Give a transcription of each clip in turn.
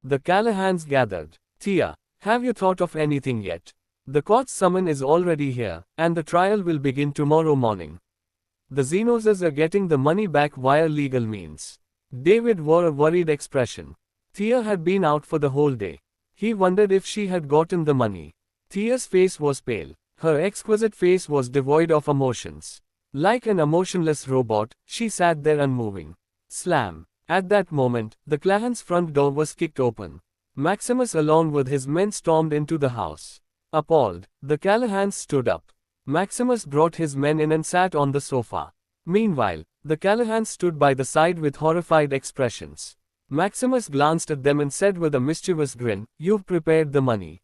The Callahans gathered. Thea, have you thought of anything yet? The court summon is already here, and the trial will begin tomorrow morning. The Zenoses are getting the money back via legal means. David wore a worried expression. Thea had been out for the whole day. He wondered if she had gotten the money. Thea's face was pale. Her exquisite face was devoid of emotions. Like an emotionless robot, she sat there unmoving. Slam. At that moment, the Callahans' front door was kicked open. Maximus along with his men stormed into the house. Appalled, the Callahans stood up. Maximus brought his men in and sat on the sofa. Meanwhile, the Callahans stood by the side with horrified expressions. Maximus glanced at them and said with a mischievous grin, "You've prepared the money."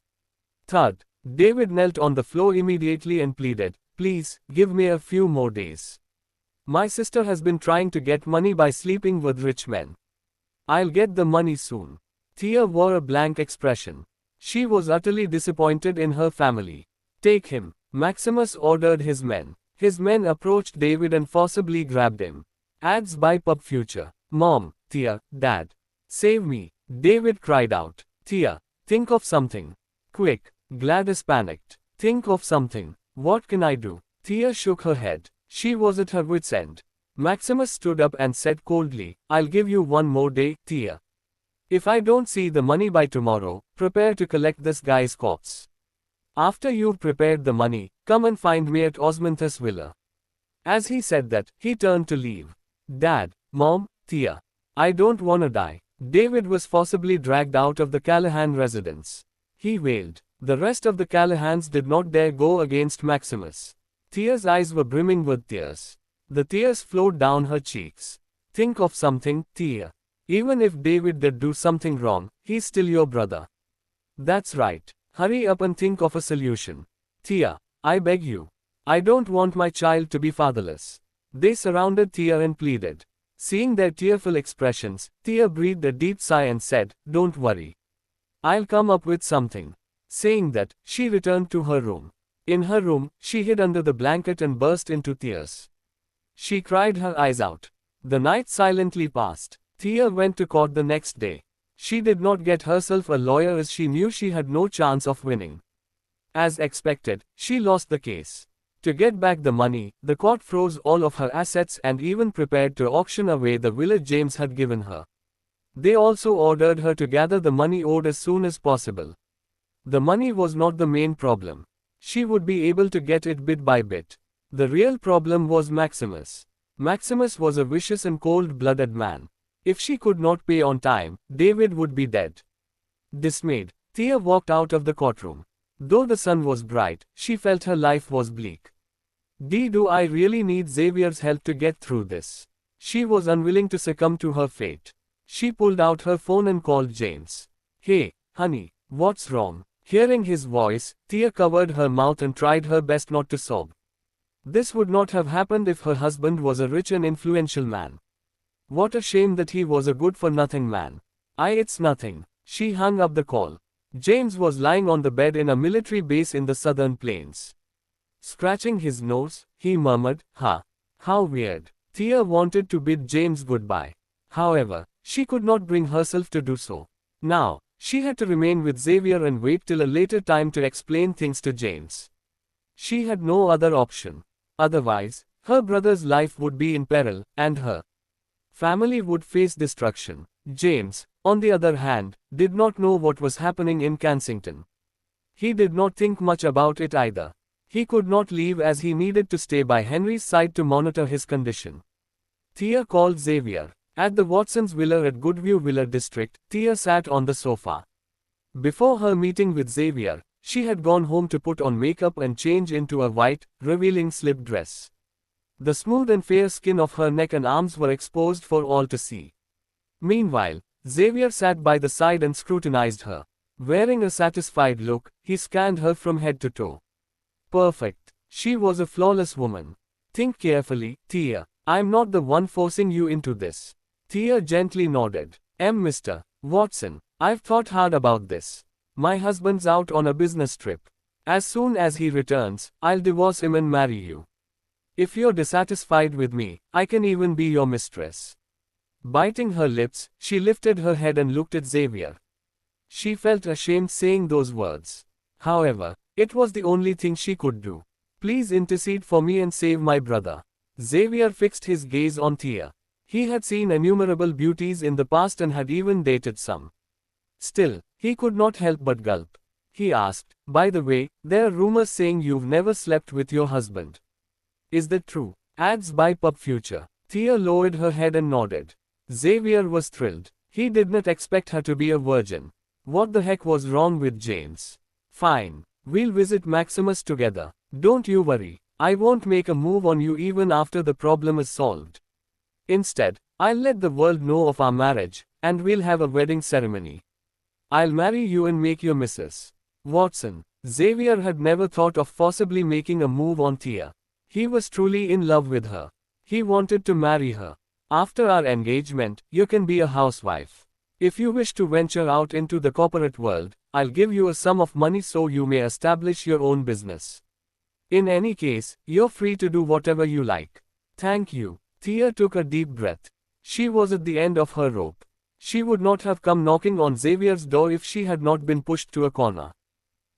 Thud. David knelt on the floor immediately and pleaded, "Please, give me a few more days. My sister has been trying to get money by sleeping with rich men. I'll get the money soon." Thea wore a blank expression. She was utterly disappointed in her family. "Take him," Maximus ordered his men. His men approached David and forcibly grabbed him. Ads by Pub Future. "Mom, Thea, Dad. Save me," David cried out. "Thea, think of something. Quick." Gladys panicked. "Think of something. What can I do?" Thea shook her head. She was at her wit's end. Maximus stood up and said coldly, "I'll give you one more day, Thea. If I don't see the money by tomorrow, prepare to collect this guy's corpse. After you've prepared the money, come and find me at Osmanthus Villa." As he said that, he turned to leave. "Dad, Mom, Thea. I don't wanna die." David was forcibly dragged out of the Callahan residence. He wailed. The rest of the Callahans did not dare go against Maximus. Thea's eyes were brimming with tears. The tears flowed down her cheeks. "Think of something, Thea. Even if David did do something wrong, he's still your brother. That's right. Hurry up and think of a solution. Thea, I beg you. I don't want my child to be fatherless." They surrounded Thea and pleaded. Seeing their tearful expressions, Thea breathed a deep sigh and said, "Don't worry. I'll come up with something." Saying that, she returned to her room. In her room, she hid under the blanket and burst into tears. She cried her eyes out. The night silently passed. Thea went to court the next day. She did not get herself a lawyer as she knew she had no chance of winning. As expected, she lost the case. To get back the money, the court froze all of her assets and even prepared to auction away the villa James had given her. They also ordered her to gather the money owed as soon as possible. The money was not the main problem. She would be able to get it bit by bit. The real problem was Maximus. Maximus was a vicious and cold-blooded man. If she could not pay on time, David would be dead. Dismayed, Thea walked out of the courtroom. Though the sun was bright, she felt her life was bleak. Do I really need Xavier's help to get through this? She was unwilling to succumb to her fate. She pulled out her phone and called James. "Hey, honey, what's wrong?" Hearing his voice, Thea covered her mouth and tried her best not to sob. This would not have happened if her husband was a rich and influential man. What a shame that he was a good-for-nothing man. It's nothing. She hung up the call. James was lying on the bed in a military base in the southern plains. Scratching his nose, he murmured, "Huh. How weird." Thea wanted to bid James goodbye. However, she could not bring herself to do so. Now, she had to remain with Xavier and wait till a later time to explain things to James. She had no other option. Otherwise, her brother's life would be in peril, and her family would face destruction. James, on the other hand, did not know what was happening in Kensington. He did not think much about it either. He could not leave as he needed to stay by Henry's side to monitor his condition. Thea called Xavier. At the Watsons' villa at Goodview Villa District, Thea sat on the sofa. Before her meeting with Xavier, she had gone home to put on makeup and change into a white, revealing slip dress. The smooth and fair skin of her neck and arms were exposed for all to see. Meanwhile, Xavier sat by the side and scrutinized her. Wearing a satisfied look, he scanned her from head to toe. Perfect. She was a flawless woman. "Think carefully, Thea. I'm not the one forcing you into this." Thea gently nodded. Mr. Watson, I've thought hard about this. My husband's out on a business trip. As soon as he returns, I'll divorce him and marry you. If you're dissatisfied with me, I can even be your mistress." Biting her lips, she lifted her head and looked at Xavier. She felt ashamed saying those words. However, it was the only thing she could do. Please intercede for me and save my brother. Xavier fixed his gaze on Thea. He had seen innumerable beauties in the past and had even dated some. Still, he could not help but gulp. He asked, by the way, there are rumors saying you've never slept with your husband. Is that true? Ads by Pub Future. Thea lowered her head and nodded. Xavier was thrilled. He did not expect her to be a virgin. What the heck was wrong with James? Fine. We'll visit Maximus together. Don't you worry. I won't make a move on you even after the problem is solved. Instead, I'll let the world know of our marriage, and we'll have a wedding ceremony. I'll marry you and make you Mrs. Watson. Xavier had never thought of possibly making a move on Thea. He was truly in love with her. He wanted to marry her. After our engagement, you can be a housewife. If you wish to venture out into the corporate world, I'll give you a sum of money so you may establish your own business. In any case, you're free to do whatever you like. Thank you. Thea took a deep breath. She was at the end of her rope. She would not have come knocking on Xavier's door if she had not been pushed to a corner.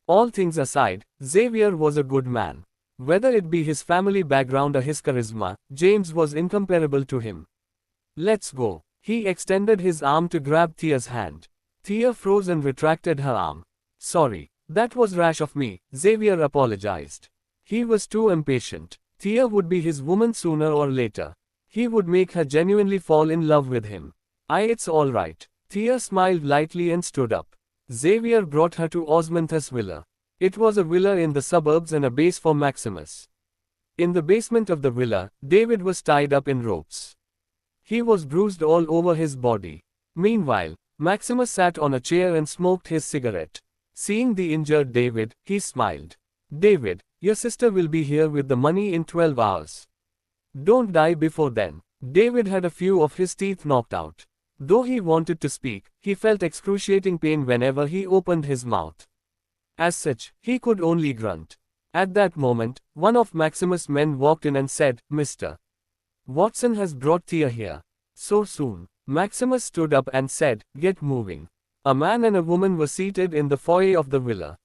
All things aside, Xavier was a good man. Whether it be his family background or his charisma, James was incomparable to him. Let's go. He extended his arm to grab Thea's hand. Thea froze and retracted her arm. Sorry, that was rash of me, Xavier apologized. He was too impatient. Thea would be his woman sooner or later. He would make her genuinely fall in love with him. It's all right. Thea smiled lightly and stood up. Xavier brought her to Osmanthus Villa. It was a villa in the suburbs and a base for Maximus. In the basement of the villa, David was tied up in ropes. He was bruised all over his body. Meanwhile, Maximus sat on a chair and smoked his cigarette. Seeing the injured David, he smiled. David, your sister will be here with the money in 12 hours. Don't die before then. David had a few of his teeth knocked out. Though he wanted to speak, he felt excruciating pain whenever he opened his mouth. As such, he could only grunt. At that moment, one of Maximus' men walked in and said, Mr. Watson has brought Thea here. So soon. Maximus stood up and said, get moving. A man and a woman were seated in the foyer of the villa.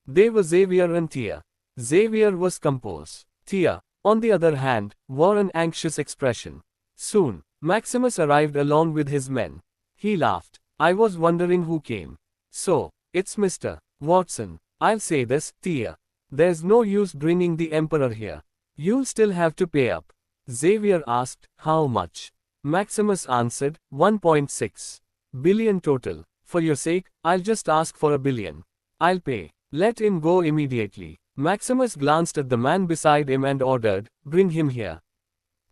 They were Xavier and Thea. Xavier was composed. Thea, on the other hand, wore an anxious expression. Soon, Maximus arrived along with his men. He laughed. I was wondering who came. So, it's Mr. Watson. I'll say this, Thea. There's no use bringing the Emperor here. You'll still have to pay up. Xavier asked, how much? Maximus answered, 1.6 billion total. For your sake, I'll just ask for $1 billion. I'll pay. Let him go immediately. Maximus glanced at the man beside him and ordered, bring him here.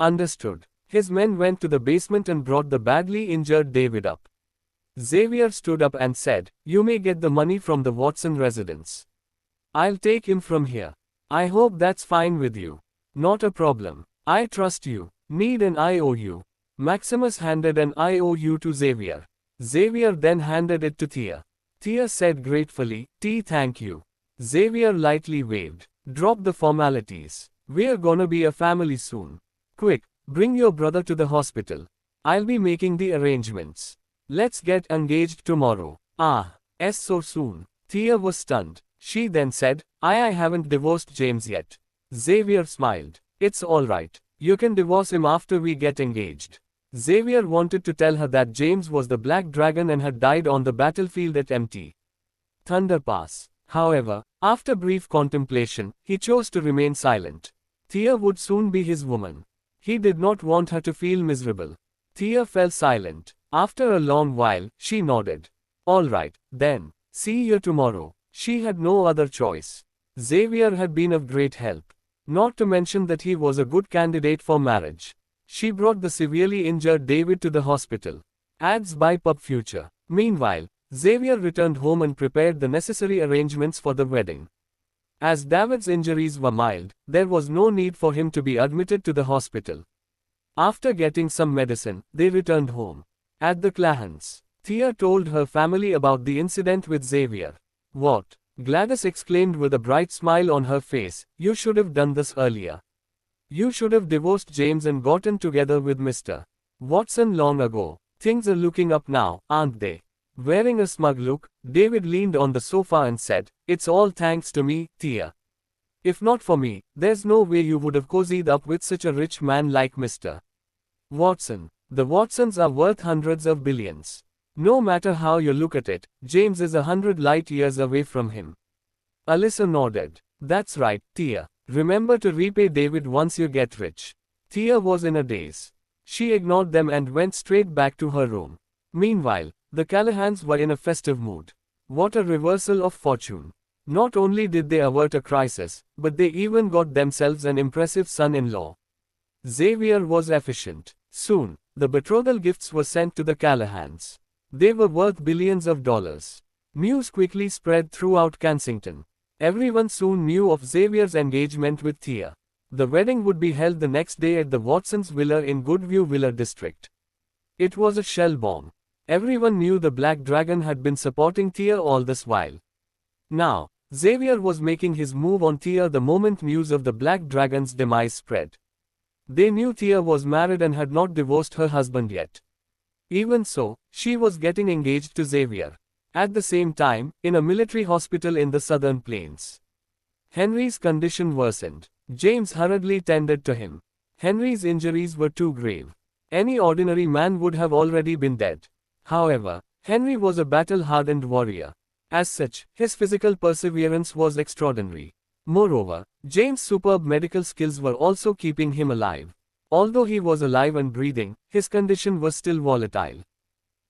Understood. His men went to the basement and brought the badly injured David up. Xavier stood up and said, you may get the money from the Watson residence. I'll take him from here. I hope that's fine with you. Not a problem. I trust you. Need an IOU. Maximus handed an IOU to Xavier. Xavier then handed it to Thea. Thea said gratefully, thank you. Xavier lightly waved. Drop the formalities. We're gonna be a family soon. Quick, bring your brother to the hospital. I'll be making the arrangements. Let's get engaged tomorrow. So soon. Thea was stunned. She then said, I haven't divorced James yet. Xavier smiled. It's alright. You can divorce him after we get engaged. Xavier wanted to tell her that James was the Black Dragon and had died on the battlefield at Mt. Thunder Pass. However, after brief contemplation, he chose to remain silent. Thea would soon be his woman. He did not want her to feel miserable. Thea fell silent. After a long while, she nodded. All right, then. See you tomorrow. She had no other choice. Xavier had been of great help. Not to mention that he was a good candidate for marriage. She brought the severely injured David to the hospital. Ads by Pub Future. Meanwhile, Xavier returned home and prepared the necessary arrangements for the wedding. As David's injuries were mild, there was no need for him to be admitted to the hospital. After getting some medicine, they returned home. At the Clahans, Thea told her family about the incident with Xavier. What? Gladys exclaimed with a bright smile on her face, you should have done this earlier. You should have divorced James and gotten together with Mr. Watson long ago. Things are looking up now, aren't they? Wearing a smug look, David leaned on the sofa and said, "It's all thanks to me, Thea. If not for me, there's no way you would have cozied up with such a rich man like Mr. Watson. The Watsons are worth hundreds of billions. No matter how you look at it, James is 100 light years away from him." Alyssa nodded. "That's right, Thea. Remember to repay David once you get rich." Thea was in a daze. She ignored them and went straight back to her room. Meanwhile, the Callahans were in a festive mood. What a reversal of fortune. Not only did they avert a crisis, but they even got themselves an impressive son-in-law. Xavier was efficient. Soon, the betrothal gifts were sent to the Callahans. They were worth billions of dollars. News quickly spread throughout Kensington. Everyone soon knew of Xavier's engagement with Thea. The wedding would be held the next day at the Watsons' villa in Goodview Villa district. It was a shell bomb. Everyone knew the Black Dragon had been supporting Thea all this while. Now, Xavier was making his move on Thea the moment news of the Black Dragon's demise spread. They knew Thea was married and had not divorced her husband yet. Even so, she was getting engaged to Xavier. At the same time, in a military hospital in the southern plains, Henry's condition worsened. James hurriedly tended to him. Henry's injuries were too grave. Any ordinary man would have already been dead. However, Henry was a battle-hardened warrior. As such, his physical perseverance was extraordinary. Moreover, James' superb medical skills were also keeping him alive. Although he was alive and breathing, his condition was still volatile.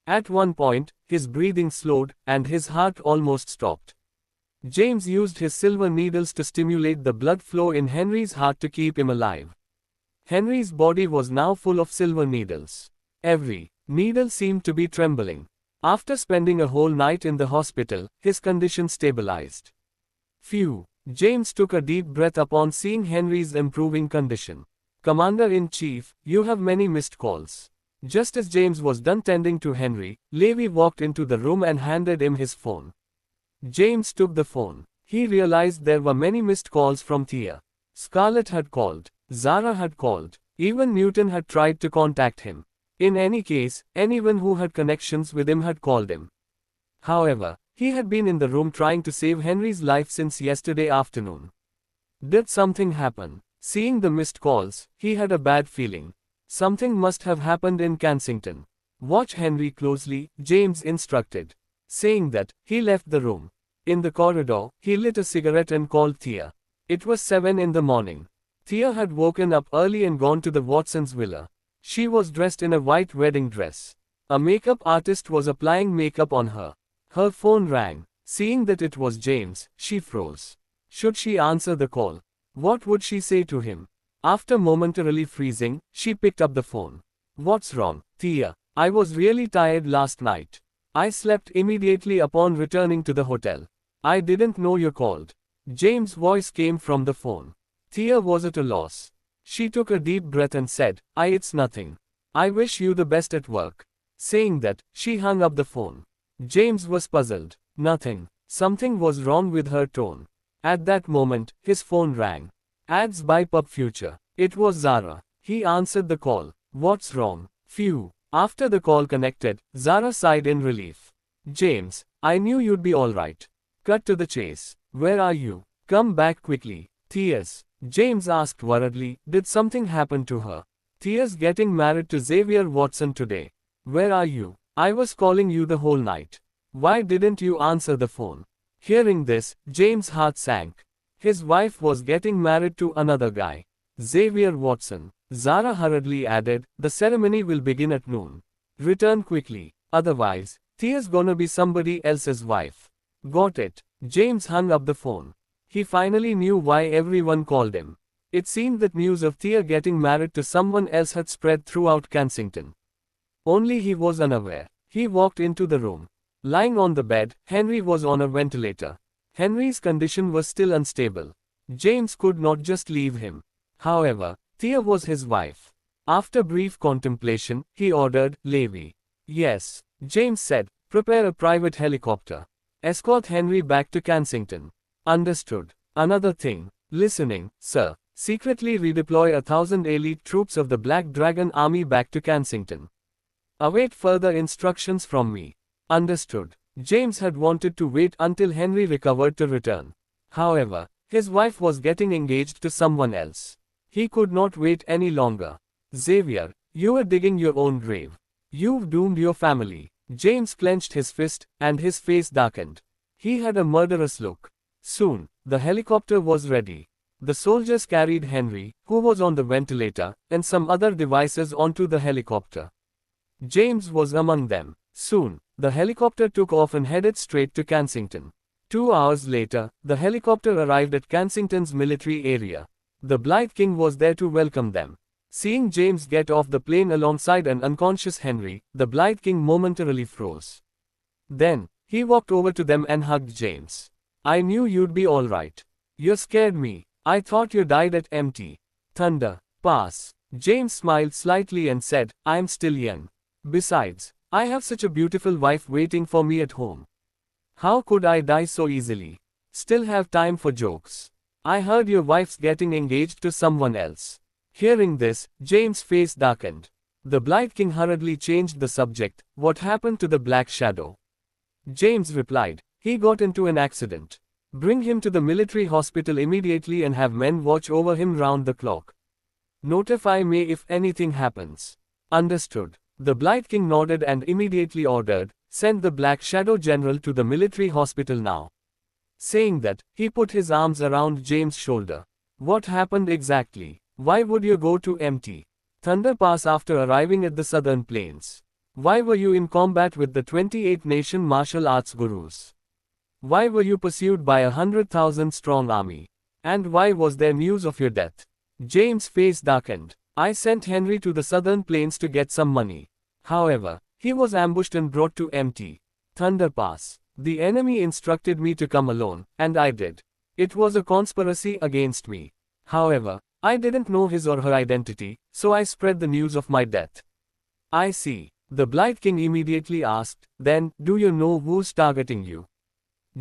At one point, his breathing slowed, and his heart almost stopped. James used his silver needles to stimulate the blood flow in Henry's heart to keep him alive. Henry's body was now full of silver needles. Every needle seemed to be trembling. After spending a whole night in the hospital, his condition stabilized. Phew! James took a deep breath upon seeing Henry's improving condition. "Commander-in-Chief, you have many missed calls." Just as James was done tending to Henry, Levi walked into the room and handed him his phone. James took the phone. He realized there were many missed calls from Thea. Scarlett had called. Zara had called. Even Newton had tried to contact him. In any case, anyone who had connections with him had called him. However, he had been in the room trying to save Henry's life since yesterday afternoon. Did something happen? Seeing the missed calls, he had a bad feeling. Something must have happened in Kensington. "Watch Henry closely," James instructed. Saying that, he left the room. In the corridor, he lit a cigarette and called Thea. It was 7 in the morning. Thea had woken up early and gone to the Watsons' villa. She was dressed in a white wedding dress. A makeup artist was applying makeup on her. Her phone rang. Seeing that it was James, she froze. Should she answer the call? What would she say to him? After momentarily freezing, she picked up the phone. "What's wrong, Thea? I was really tired last night. I slept immediately upon returning to the hotel. I didn't know you called." James' voice came from the phone. Thea was at a loss. She took a deep breath and said, "It's nothing. I wish you the best at work." Saying that, she hung up the phone. James was puzzled. Nothing. Something was wrong with her tone. At that moment, his phone rang. Ads by Pub Future. It was Zara. He answered the call. "What's wrong?" Phew. After the call connected, Zara sighed in relief. "James, I knew you'd be alright. Cut to the chase. Where are you? Come back quickly." "Thea's," James asked worriedly, "did something happen to her?" "Thea's getting married to Xavier Watson today." "Where are you? I was calling you the whole night. Why didn't you answer the phone?" Hearing this, James' heart sank. His wife was getting married to another guy. Xavier Watson. Zara hurriedly added, "The ceremony will begin at noon. Return quickly. Otherwise, Thea's gonna be somebody else's wife." "Got it." James hung up the phone. He finally knew why everyone called him. It seemed that news of Thea getting married to someone else had spread throughout Kensington. Only he was unaware. He walked into the room. Lying on the bed, Henry was on a ventilator. Henry's condition was still unstable. James could not just leave him. However, Thea was his wife. After brief contemplation, he ordered, "Levi." "Yes," James said, "prepare a private helicopter. Escort Henry back to Kensington." "Understood." "Another thing. Listening, sir. Secretly redeploy 1,000 elite troops of the Black Dragon Army back to Kensington. Await further instructions from me." Understood. James had wanted to wait until Henry recovered to return. However, his wife was getting engaged to someone else. He could not wait any longer. Xavier, you are digging your own grave. You've doomed your family. James clenched his fist, and his face darkened. He had a murderous look. Soon, the helicopter was ready. The soldiers carried Henry, who was on the ventilator, and some other devices onto the helicopter. James was among them. Soon, the helicopter took off and headed straight to Kensington. 2 hours later, the helicopter arrived at Kensington's military area. The Blight King was there to welcome them. Seeing James get off the plane alongside an unconscious Henry, the Blight King momentarily froze. Then, he walked over to them and hugged James. I knew you'd be alright. You scared me. I thought you died at Mt. Thunder Pass. James smiled slightly and said, I'm still young. Besides, I have such a beautiful wife waiting for me at home. How could I die so easily? Still have time for jokes. I heard your wife's getting engaged to someone else. Hearing this, James' face darkened. The Blight King hurriedly changed the subject. What happened to the Black Shadow? James replied, he got into an accident. Bring him to the military hospital immediately and have men watch over him round the clock. Notify me if anything happens. Understood. The Blight King nodded and immediately ordered, send the Black Shadow General to the military hospital now. Saying that, he put his arms around James' shoulder. What happened exactly? Why would you go to Mt. Thunder Pass after arriving at the southern plains? Why were you in combat with the 28-nation martial arts gurus? Why were you pursued by 100,000-strong army? And why was there news of your death? James' face darkened. I sent Henry to the southern plains to get some money. However, he was ambushed and brought to Mt. Thunder Pass. The enemy instructed me to come alone, and I did. It was a conspiracy against me. However, I didn't know his or her identity, so I spread the news of my death. I see. The Blight King immediately asked, then, do you know who's targeting you?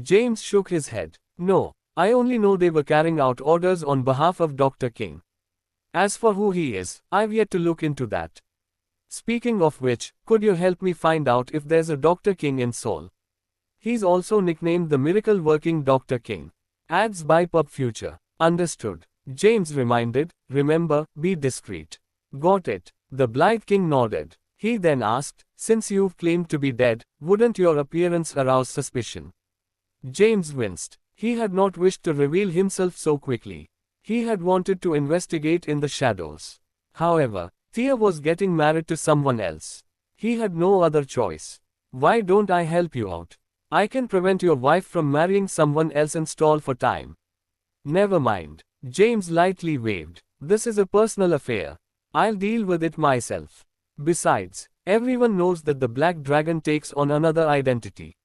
James shook his head. No, I only know they were carrying out orders on behalf of Dr. King. As for who he is, I've yet to look into that. Speaking of which, could you help me find out if there's a Dr. King in Seoul? He's also nicknamed the miracle-working Dr. King. Adds by Pub Future. Understood. James reminded, remember, be discreet. Got it. The Blight King nodded. He then asked, since you've claimed to be dead, wouldn't your appearance arouse suspicion? James winced. He had not wished to reveal himself so quickly. He had wanted to investigate in the shadows. However, Thea was getting married to someone else. He had no other choice. Why don't I help you out? I can prevent your wife from marrying someone else and stall for time. Never mind. James lightly waved. This is a personal affair. I'll deal with it myself. Besides, everyone knows that the Black Dragon takes on another identity.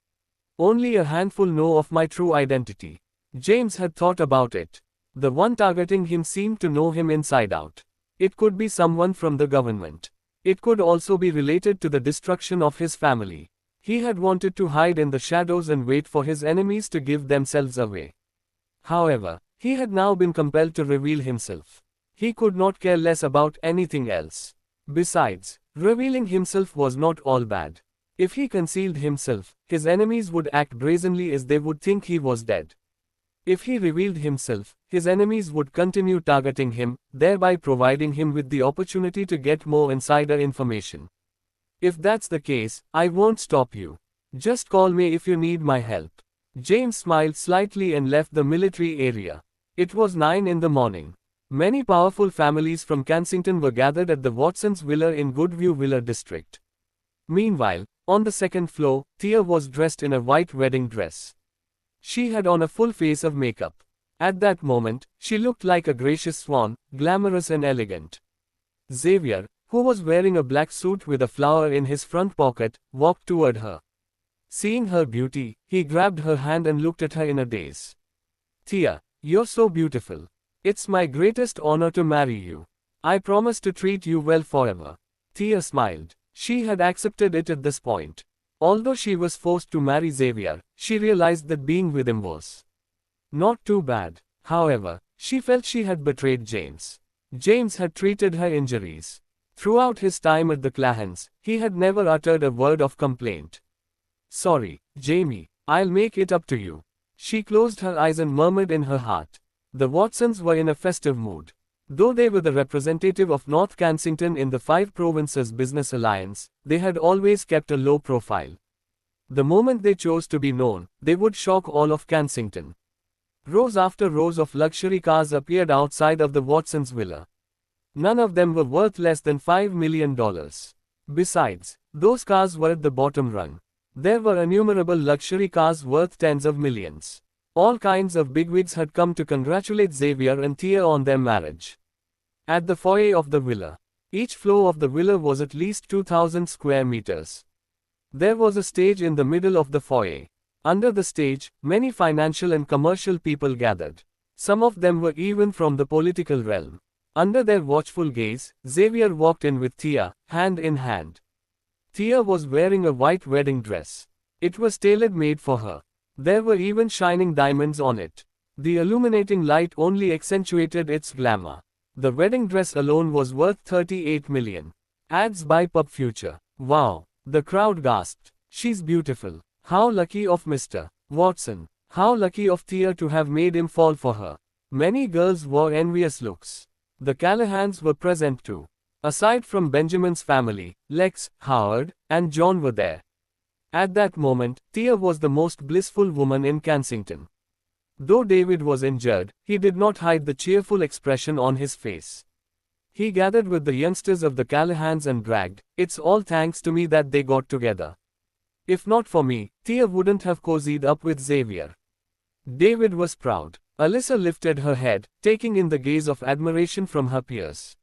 Only a handful know of my true identity. James had thought about it. The one targeting him seemed to know him inside out. It could be someone from the government. It could also be related to the destruction of his family. He had wanted to hide in the shadows and wait for his enemies to give themselves away. However, he had now been compelled to reveal himself. He could not care less about anything else. Besides, revealing himself was not all bad. If he concealed himself, his enemies would act brazenly as they would think he was dead. If he revealed himself, his enemies would continue targeting him, thereby providing him with the opportunity to get more insider information. If that's the case, I won't stop you. Just call me if you need my help. James smiled slightly and left the military area. It was 9 in the morning. Many powerful families from Kensington were gathered at the Watsons' villa in Goodview Villa district. Meanwhile, on the second floor, Thea was dressed in a white wedding dress. She had on a full face of makeup. At that moment, she looked like a gracious swan, glamorous and elegant. Xavier, who was wearing a black suit with a flower in his front pocket, walked toward her. Seeing her beauty, he grabbed her hand and looked at her in a daze. Thea, you're so beautiful. It's my greatest honor to marry you. I promise to treat you well forever. Thea smiled. She had accepted it at this point. Although she was forced to marry Xavier, she realized that being with him was not too bad. However, she felt she had betrayed James. James had treated her injuries. Throughout his time at the Clahans, he had never uttered a word of complaint. Sorry, Jamie, I'll make it up to you. She closed her eyes and murmured in her heart. The Watsons were in a festive mood. Though they were the representative of North Kensington in the Five Provinces Business Alliance, they had always kept a low profile. The moment they chose to be known, they would shock all of Kensington. Rows after rows of luxury cars appeared outside of the Watsons' villa. None of them were worth less than $5 million. Besides, those cars were at the bottom rung. There were innumerable luxury cars worth tens of millions. All kinds of bigwigs had come to congratulate Xavier and Thea on their marriage. At the foyer of the villa, each floor of the villa was at least 2,000 square meters. There was a stage in the middle of the foyer. Under the stage, many financial and commercial people gathered. Some of them were even from the political realm. Under their watchful gaze, Xavier walked in with Thea, hand in hand. Thea was wearing a white wedding dress. It was tailor-made for her. There were even shining diamonds on it. The illuminating light only accentuated its glamour. The wedding dress alone was worth $38 million. Ads by Pub Future. Wow! The crowd gasped. She's beautiful. How lucky of Mr. Watson. How lucky of Thea to have made him fall for her. Many girls wore envious looks. The Callahans were present too. Aside from Benjamin's family, Lex, Howard, and John were there. At that moment, Thea was the most blissful woman in Kensington. Though David was injured, he did not hide the cheerful expression on his face. He gathered with the youngsters of the Callahans and bragged, "It's all thanks to me that they got together. If not for me, Thea wouldn't have cozied up with Xavier." David was proud. Alyssa lifted her head, taking in the gaze of admiration from her peers.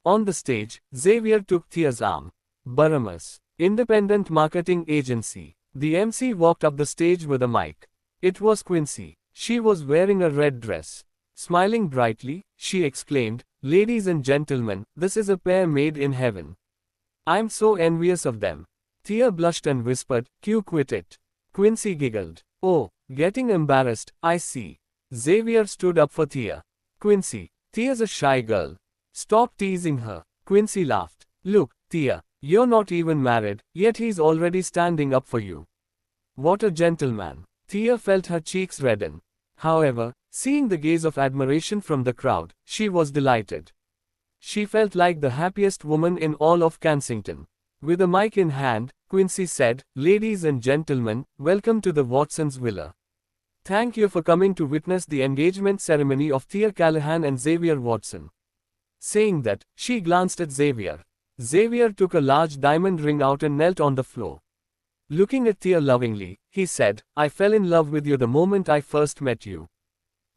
On the stage, Xavier took Thea's arm. Baramas, independent marketing agency. The MC walked up the stage with a mic. It was Quincy. She was wearing a red dress. Smiling brightly, she exclaimed, "Ladies and gentlemen, this is a pair made in heaven. I'm so envious of them." Thea blushed and whispered, "Q quit it." Quincy giggled. "Oh, getting embarrassed, I see." Xavier stood up for Thea. "Quincy, Thea's a shy girl. Stop teasing her." Quincy laughed. "Look, Thea, you're not even married, yet he's already standing up for you. What a gentleman." Thea felt her cheeks redden. However, seeing the gaze of admiration from the crowd, she was delighted. She felt like the happiest woman in all of Kensington. With a mic in hand, Quincy said, "Ladies and gentlemen, welcome to the Watsons' villa. Thank you for coming to witness the engagement ceremony of Thea Callahan and Xavier Watson." Saying that, she glanced at Xavier. Xavier took a large diamond ring out and knelt on the floor. Looking at Thea lovingly, he said, "I fell in love with you the moment I first met you.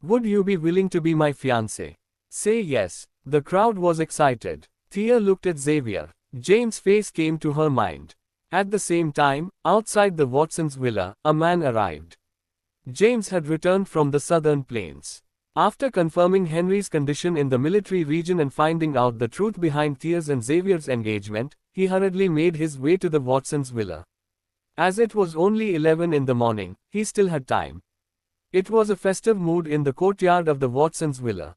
Would you be willing to be my fiancé? Say yes." The crowd was excited. Thea looked at Xavier. James' face came to her mind. At the same time, outside the Watsons' villa, a man arrived. James had returned from the southern plains. After confirming Henry's condition in the military region and finding out the truth behind Thea's and Xavier's engagement, he hurriedly made his way to the Watsons' villa. As it was only 11 in the morning, he still had time. It was a festive mood in the courtyard of the Watsons' villa.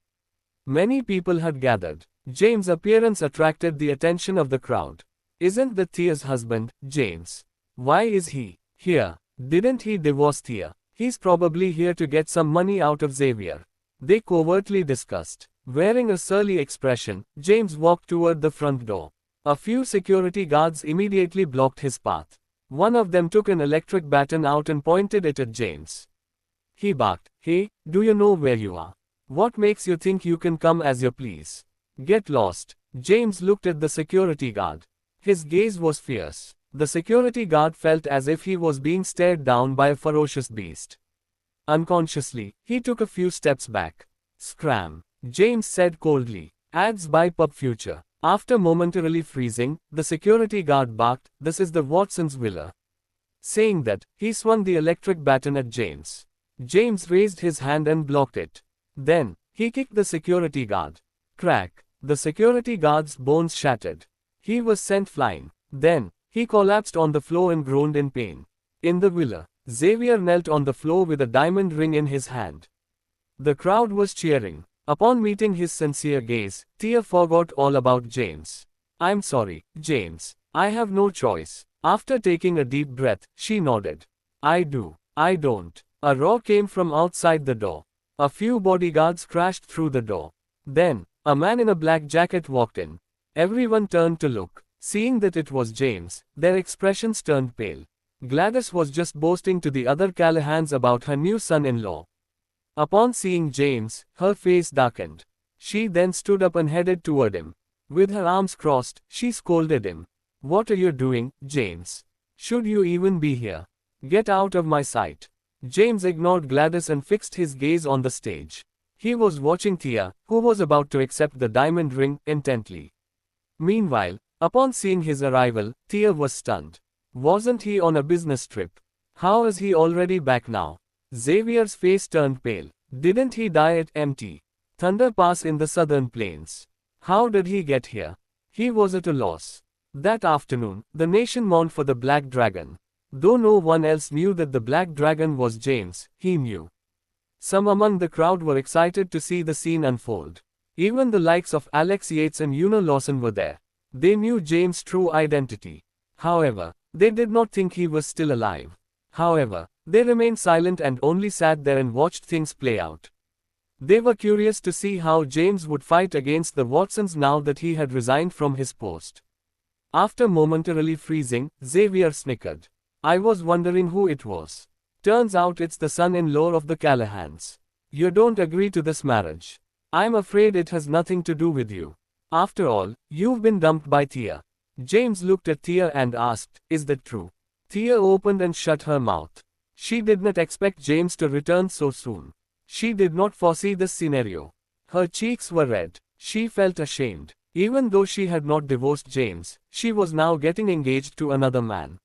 Many people had gathered. James' appearance attracted the attention of the crowd. "Isn't that Thea's husband, James? Why is he here? Didn't he divorce Thea? He's probably here to get some money out of Xavier." They covertly discussed. Wearing a surly expression, James walked toward the front door. A few security guards immediately blocked his path. One of them took an electric baton out and pointed it at James. He barked, "Hey, do you know where you are? What makes you think you can come as you please? Get lost." James looked at the security guard. His gaze was fierce. The security guard felt as if he was being stared down by a ferocious beast. Unconsciously, he took a few steps back. "Scram," James said coldly. "Ads by Pub Future." After momentarily freezing, the security guard barked, "This is the Watsons' villa." Saying that, he swung the electric baton at James. James raised his hand and blocked it. Then, he kicked the security guard. Crack. The security guard's bones shattered. He was sent flying. Then, he collapsed on the floor and groaned in pain. In the villa, Xavier knelt on the floor with a diamond ring in his hand. The crowd was cheering. Upon meeting his sincere gaze, Thea forgot all about James. "I'm sorry, James. I have no choice. After taking a deep breath, she nodded. I do. I don't. A roar came from outside the door. A few bodyguards crashed through the door. Then, a man in a black jacket walked in. Everyone turned to look. Seeing that it was James, their expressions turned pale. Gladys was just boasting to the other Callahans about her new son-in-law. Upon seeing James, her face darkened. She then stood up and headed toward him. With her arms crossed, she scolded him. What are you doing, James? Should you even be here? Get out of my sight. James ignored Gladys and fixed his gaze on the stage. He was watching Thea, who was about to accept the diamond ring, intently. Meanwhile, upon seeing his arrival, Thea was stunned. Wasn't he on a business trip? How is he already back now? Xavier's face turned pale. Didn't he die at Mt. Thunder Pass in the southern plains? How did he get here? He was at a loss. That afternoon, the nation mourned for the Black Dragon. Though no one else knew that the Black Dragon was James, he knew. Some among the crowd were excited to see the scene unfold. Even the likes of Alex Yates and Una Lawson were there. They knew James' true identity. However, they did not think he was still alive. However, they remained silent and only sat there and watched things play out. They were curious to see how James would fight against the Watsons now that he had resigned from his post. After momentarily freezing, Xavier snickered. I was wondering who it was. Turns out it's the son-in-law of the Callahans. You don't agree to this marriage. I'm afraid it has nothing to do with you. After all, you've been dumped by Thea. James looked at Thea and asked, is that true? Thea opened and shut her mouth. She did not expect James to return so soon. She did not foresee this scenario. Her cheeks were red. She felt ashamed. Even though she had not divorced James, she was now getting engaged to another man.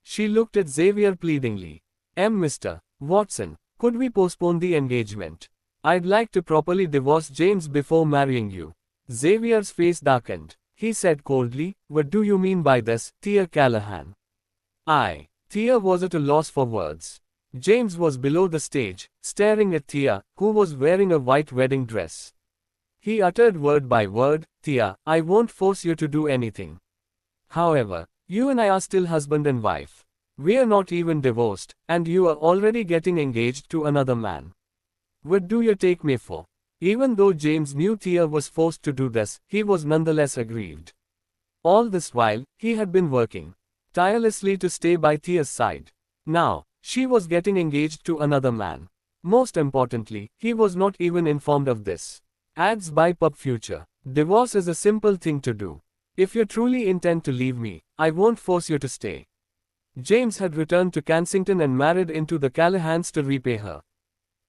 She looked at Xavier pleadingly. Mr. Watson, could we postpone the engagement? I'd like to properly divorce James before marrying you. Xavier's face darkened. He said coldly, what do you mean by this, Thea Callahan? Thea was at a loss for words. James was below the stage, staring at Thea, who was wearing a white wedding dress. He uttered word by word, Thea, I won't force you to do anything. However, you and I are still husband and wife. We're not even divorced, and you are already getting engaged to another man. What do you take me for? Even though James knew Thea was forced to do this, he was nonetheless aggrieved. All this while, he had been working tirelessly to stay by Thea's side. Now, she was getting engaged to another man. Most importantly, he was not even informed of this. Ads by Pub Future. Divorce is a simple thing to do. If you truly intend to leave me, I won't force you to stay. James had returned to Kensington and married into the Callahans to repay her.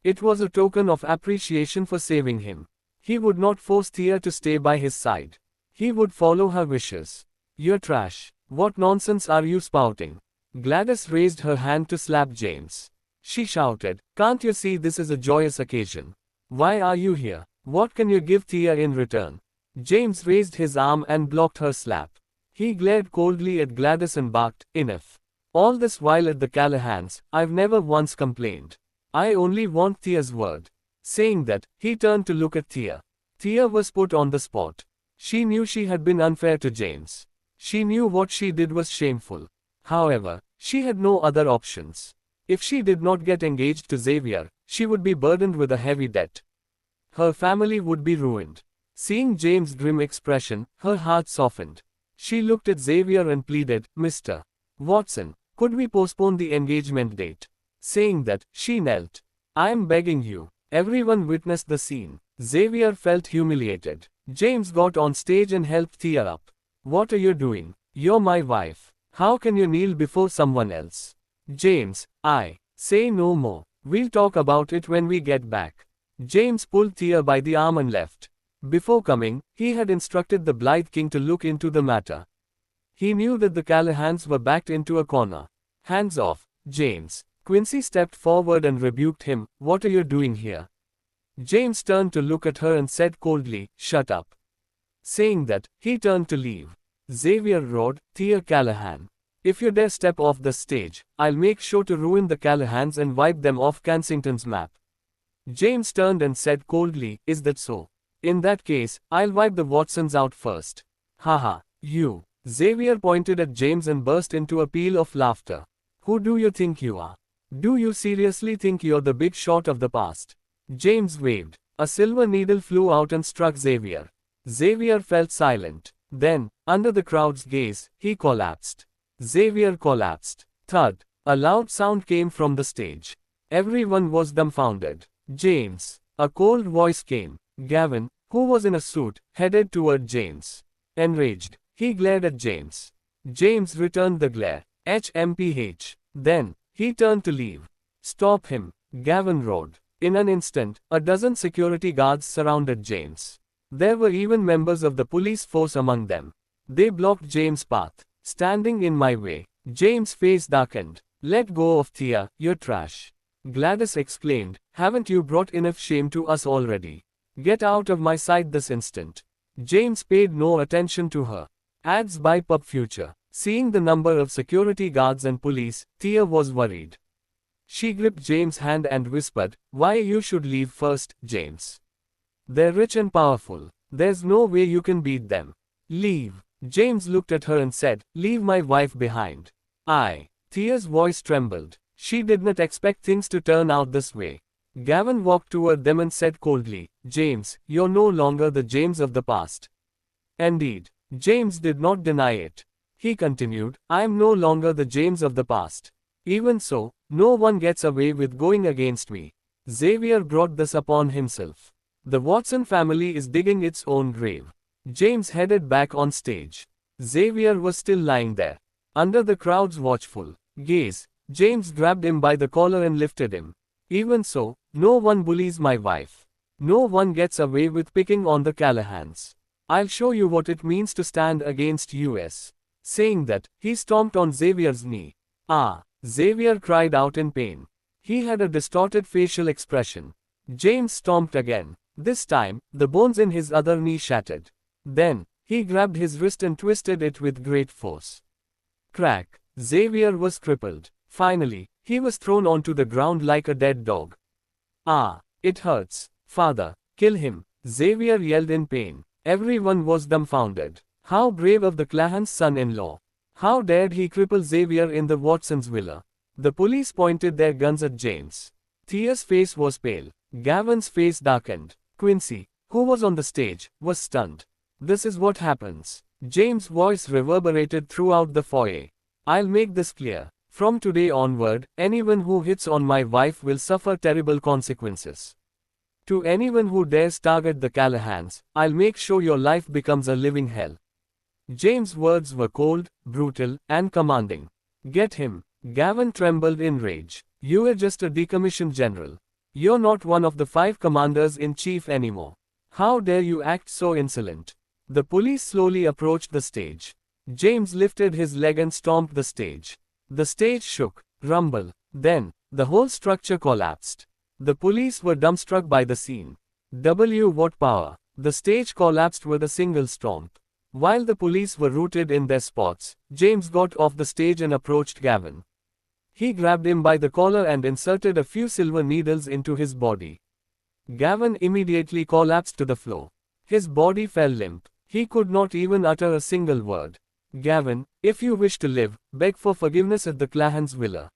It was a token of appreciation for saving him. He would not force Thea to stay by his side. He would follow her wishes. You're trash. What nonsense are you spouting? Gladys raised her hand to slap James. She shouted, can't you see this is a joyous occasion? Why are you here? What can you give Thea in return? James raised his arm and blocked her slap. He glared coldly at Gladys and barked, enough. All this while at the Callahans, I've never once complained. I only want Thea's word. Saying that, he turned to look at Thea. Thea was put on the spot. She knew she had been unfair to James. She knew what she did was shameful. However, she had no other options. If she did not get engaged to Xavier, she would be burdened with a heavy debt. Her family would be ruined. Seeing James' grim expression, her heart softened. She looked at Xavier and pleaded, Mr. Watson, could we postpone the engagement date? Saying that, she knelt. I am begging you. Everyone witnessed the scene. Xavier felt humiliated. James got on stage and helped Thea up. What are you doing? You're my wife. How can you kneel before someone else? James, say no more. We'll talk about it when we get back. James pulled Thea by the arm and left. Before coming, he had instructed the Blythe King to look into the matter. He knew that the Callahans were backed into a corner. Hands off, James. Quincy stepped forward and rebuked him, what are you doing here? James turned to look at her and said coldly, shut up. Saying that, he turned to leave. Xavier roared, Thea Callahan. If you dare step off the stage, I'll make sure to ruin the Callahans and wipe them off Kensington's map. James turned and said coldly, is that so? In that case, I'll wipe the Watsons out first. Haha, you. Xavier pointed at James and burst into a peal of laughter. Who do you think you are? Do you seriously think you're the big shot of the past? James waved. A silver needle flew out and struck Xavier. Xavier felt silent. Then, under the crowd's gaze, he collapsed. Xavier collapsed. Thud. A loud sound came from the stage. Everyone was dumbfounded. James. A cold voice came. Gavin, who was in a suit, headed toward James. Enraged, he glared at James. James returned the glare. HMPH. Then, he turned to leave. Stop him, Gavin roared. In an instant, a dozen security guards surrounded James. There were even members of the police force among them. They blocked James' path. Standing in my way. James' face darkened. Let go of Thea, you're trash. Gladys exclaimed, haven't you brought enough shame to us already? Get out of my sight this instant. James paid no attention to her. Ads by Pub Future. Seeing the number of security guards and police, Thea was worried. She gripped James' hand and whispered, why you should leave first, James. They're rich and powerful. There's no way you can beat them. Leave. James looked at her and said, leave my wife behind. Thea's voice trembled. She did not expect things to turn out this way. Gavin walked toward them and said coldly, James, you're no longer the James of the past. Indeed, James did not deny it. He continued, I am no longer the James of the past. Even so, no one gets away with going against me. Xavier brought this upon himself. The Watson family is digging its own grave. James headed back on stage. Xavier was still lying there. Under the crowd's watchful gaze, James grabbed him by the collar and lifted him. Even so, no one bullies my wife. No one gets away with picking on the Callahans. I'll show you what it means to stand against US. Saying that, he stomped on Xavier's knee. Xavier cried out in pain. He had a distorted facial expression. James stomped again. This time, the bones in his other knee shattered. Then, he grabbed his wrist and twisted it with great force. Crack. Xavier was crippled. Finally, he was thrown onto the ground like a dead dog. It hurts. Father, kill him. Xavier yelled in pain. Everyone was dumbfounded. How brave of the Clahan's son-in-law. How dared he cripple Xavier in the Watsons' villa? The police pointed their guns at James. Thea's face was pale. Gavin's face darkened. Quincy, who was on the stage, was stunned. This is what happens. James' voice reverberated throughout the foyer. I'll make this clear. From today onward, anyone who hits on my wife will suffer terrible consequences. To anyone who dares target the Callahans, I'll make sure your life becomes a living hell. James' words were cold, brutal, and commanding. Get him. Gavin trembled in rage. You were just a decommissioned general. You're not one of the 5 commanders-in-chief anymore. How dare you act so insolent? The police slowly approached the stage. James lifted his leg and stomped the stage. The stage shook, rumbled. Then, the whole structure collapsed. The police were dumbstruck by the scene. What power! The stage collapsed with a single stomp. While the police were rooted in their spots, James got off the stage and approached Gavin. He grabbed him by the collar and inserted a few silver needles into his body. Gavin immediately collapsed to the floor. His body fell limp. He could not even utter a single word. Gavin, if you wish to live, beg for forgiveness at the Clahan's villa.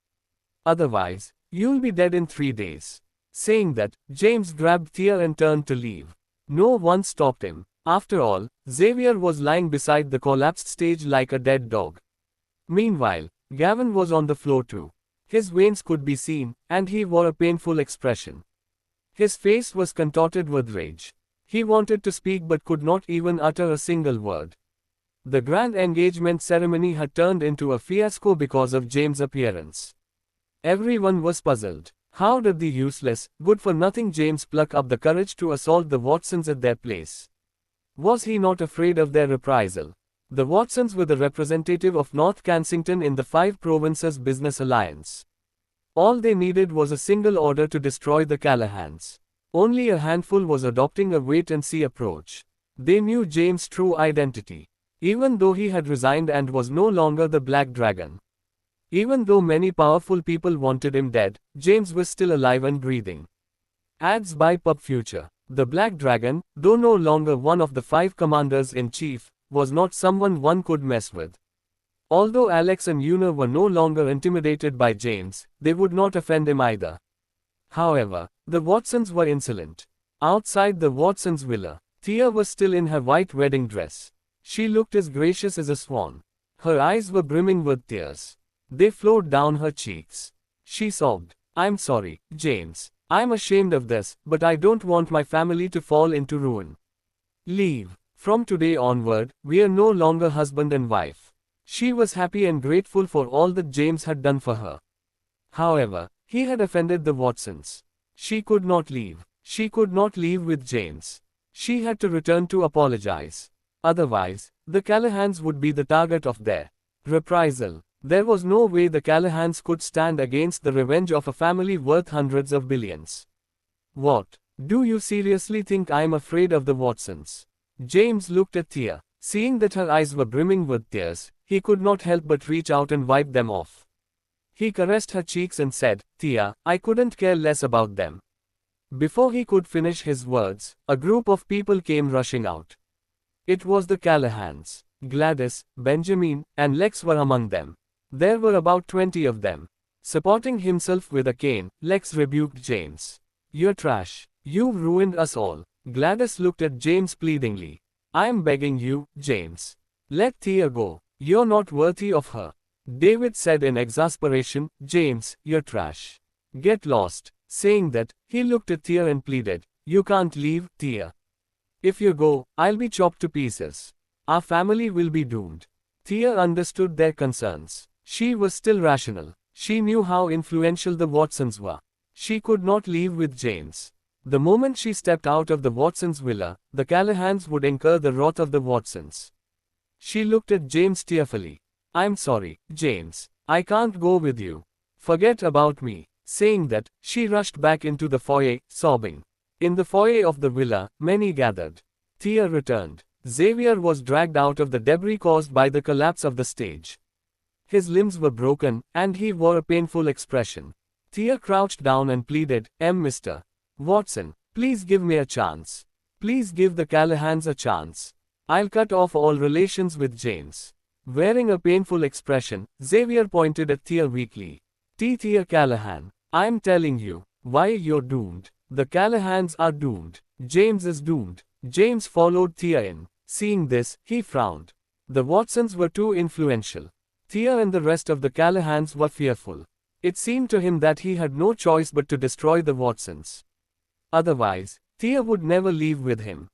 Otherwise, you'll be dead in 3 days. Saying that, James grabbed Thea and turned to leave. No one stopped him. After all, Xavier was lying beside the collapsed stage like a dead dog. Meanwhile, Gavin was on the floor too. His veins could be seen, and he wore a painful expression. His face was contorted with rage. He wanted to speak but could not even utter a single word. The grand engagement ceremony had turned into a fiasco because of James' appearance. Everyone was puzzled. How did the useless, good-for-nothing James pluck up the courage to assault the Watsons at their place? Was he not afraid of their reprisal? The Watsons were the representative of North Kensington in the 5 Provinces Business Alliance. All they needed was a single order to destroy the Callahans. Only a handful was adopting a wait-and-see approach. They knew James' true identity. Even though he had resigned and was no longer the Black Dragon. Even though many powerful people wanted him dead, James was still alive and breathing. Ads by Pub Future. The Black Dragon, though no longer one of the 5 commanders-in-chief, was not someone one could mess with. Although Alex and Una were no longer intimidated by James, they would not offend him either. However, the Watsons were insolent. Outside the Watsons' villa, Thea was still in her white wedding dress. She looked as gracious as a swan. Her eyes were brimming with tears. They flowed down her cheeks. She sobbed, "I'm sorry, James. I'm ashamed of this, but I don't want my family to fall into ruin. Leave. From today onward, we are no longer husband and wife." She was happy and grateful for all that James had done for her. However, he had offended the Watsons. She could not leave. She could not leave with James. She had to return to apologize. Otherwise, the Callahans would be the target of their reprisal. There was no way the Callahans could stand against the revenge of a family worth hundreds of billions. "What? Do you seriously think I'm afraid of the Watsons?" James looked at Thea. Seeing that her eyes were brimming with tears, he could not help but reach out and wipe them off. He caressed her cheeks and said, "Thea, I couldn't care less about them." Before he could finish his words, a group of people came rushing out. It was the Callahans. Gladys, Benjamin, and Lex were among them. There were about 20 of them. Supporting himself with a cane, Lex rebuked James. "You're trash. You've ruined us all." Gladys looked at James pleadingly. "I'm begging you, James. Let Thea go. You're not worthy of her." David said in exasperation, "James, you're trash. Get lost." Saying that, he looked at Thea and pleaded, "You can't leave, Thea. If you go, I'll be chopped to pieces. Our family will be doomed." Thea understood their concerns. She was still rational. She knew how influential the Watsons were. She could not leave with James. The moment she stepped out of the Watsons' villa, the Callahans would incur the wrath of the Watsons. She looked at James tearfully. "I'm sorry, James. I can't go with you. Forget about me." Saying that, she rushed back into the foyer, sobbing. In the foyer of the villa, many gathered. Thea returned. Xavier was dragged out of the debris caused by the collapse of the stage. His limbs were broken, and he wore a painful expression. Thea crouched down and pleaded, "Mr. Watson, please give me a chance. Please give the Callahans a chance. I'll cut off all relations with James." Wearing a painful expression, Xavier pointed at Thea weakly. "Thea Callahan, I'm telling you, why you're doomed. The Callahans are doomed. James is doomed." James followed Thea in. Seeing this, he frowned. The Watsons were too influential. Thea and the rest of the Callahans were fearful. It seemed to him that he had no choice but to destroy the Watsons. Otherwise, Thea would never leave with him.